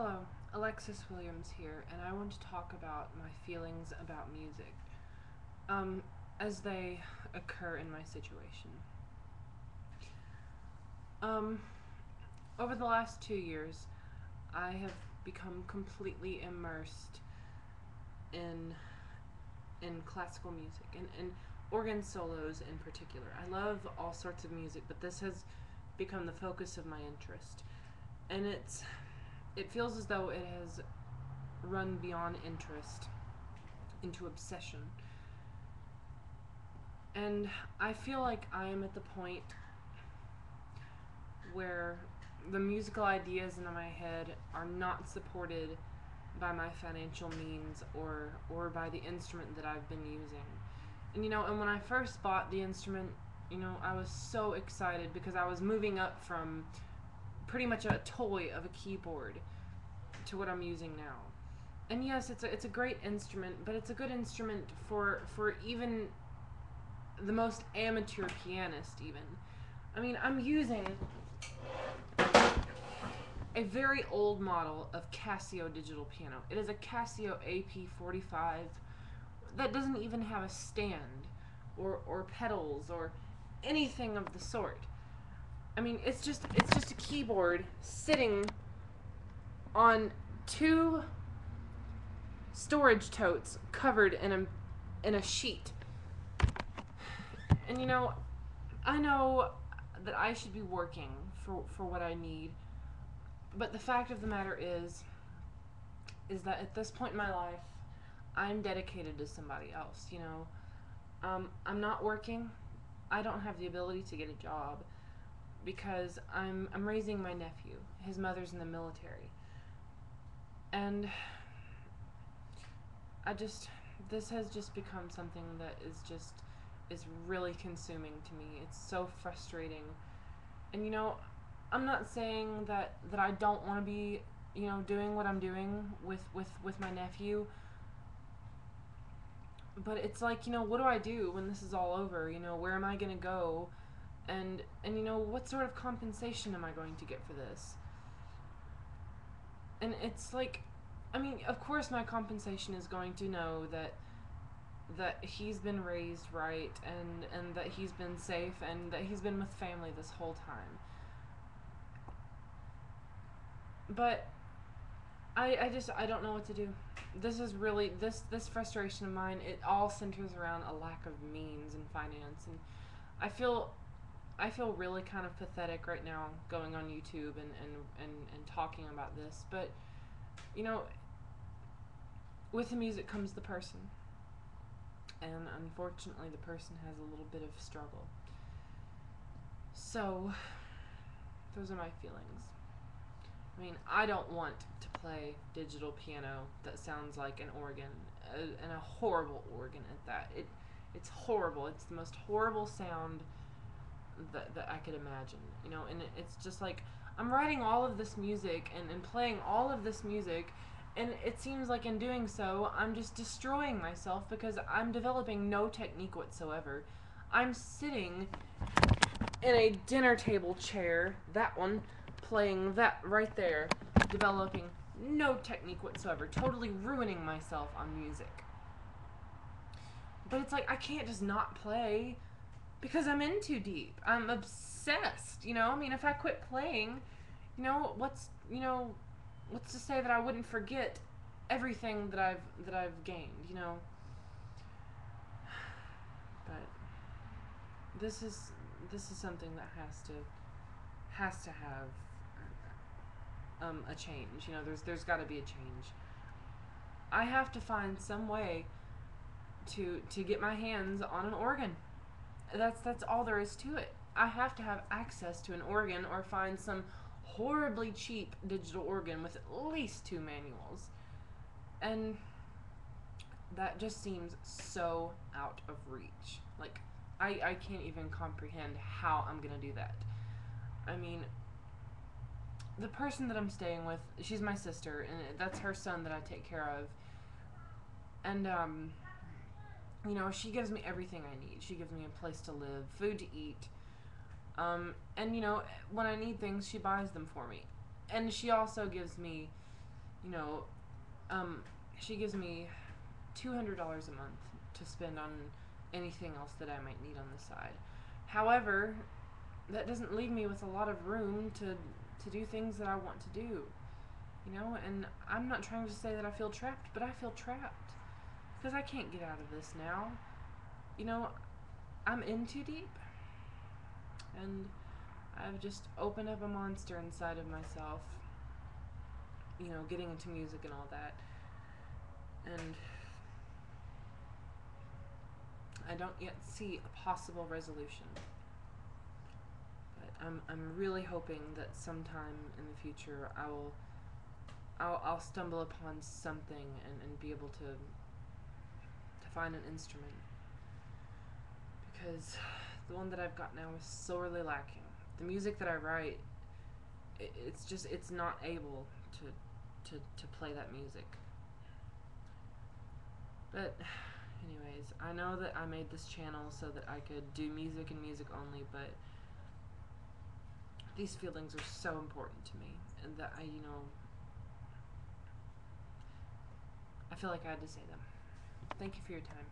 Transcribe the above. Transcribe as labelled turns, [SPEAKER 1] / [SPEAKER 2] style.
[SPEAKER 1] Hello, Alexis Williams here, and I want to talk about my feelings about music, as they occur in my situation. Um, Over the last 2 years, I have become completely immersed in classical music and organ solos in particular. I love all sorts of music, but this has become the focus of my interest, and it feels as though it has run beyond interest into obsession. And I feel like I am at the point where the musical ideas in my head are not supported by my financial means or by the instrument that I've been using. And when I first bought the instrument, I was so excited because I was moving up from pretty much a toy of a keyboard to what I'm using now. And yes, it's a great instrument, but it's a good instrument for even the most amateur pianist even. I'm using a very old model of Casio digital piano. It is a Casio AP45 that doesn't even have a stand or pedals or anything of the sort. It's just a keyboard sitting on two storage totes covered in a sheet. And I know that I should be working for what I need, but the fact of the matter is that at this point in my life, I'm dedicated to somebody else. I'm not working. I don't have the ability to get a job because I'm raising my nephew. His mother's in the military, and this has just become something that is really consuming to me. It's so frustrating. And I'm not saying that I don't want to be, doing what I'm doing with my nephew. But it's like, what do I do when this is all over? Where am I going to go? And what sort of compensation am I going to get for this? And it's like, of course my compensation is going to know that he's been raised right, and that he's been safe, and that he's been with family this whole time. But I don't know what to do. This is really this frustration of mine. It all centers around a lack of means and finance, and I feel really kind of pathetic right now going on YouTube and talking about this. But with the music comes the person, and unfortunately the person has a little bit of struggle. So those are my feelings. I don't want to play digital piano that sounds like an organ, and a horrible organ at that. It's horrible. It's the most horrible sound that I could imagine. And it's just like I'm writing all of this music and playing all of this music, and it seems like in doing so, I'm just destroying myself because I'm developing no technique whatsoever. I'm sitting in a dinner table chair, that one, playing that right there, developing no technique whatsoever, totally ruining myself on music. But it's like I can't just not play because I'm in too deep. I'm obsessed, if I quit playing, what's to say that I wouldn't forget everything that I've gained, But this is something that has to have a change. There's got to be a change. I have to find some way to get my hands on an organ. That's all there is to it. I have to have access to an organ or find some horribly cheap digital organ with at least 2 manuals. And that just seems so out of reach. Like, I can't even comprehend how I'm gonna do that. The person that I'm staying with, she's my sister, and that's her son that I take care of. And she gives me everything I need. She gives me a place to live, food to eat, and when I need things, she buys them for me. And she also gives me you know, she gives me $200 a month to spend on anything else that I might need on the side. However, that doesn't leave me with a lot of room to do things that I want to do. You know, and I'm not trying to say that I feel trapped, but I feel trapped. Because I can't get out of this now. You know, I'm in too deep. And I've just opened up a monster inside of myself. You know, getting into music and all that. And I don't yet see a possible resolution. But I'm really hoping that sometime in the future I'll stumble upon something and be able to find an instrument, because the one that I've got now is sorely lacking. The music that I write, it's not able to play that music. But anyways, I know that I made this channel so that I could do music and music only, but these feelings are so important to me, and that I feel like I had to say them. Thank you for your time.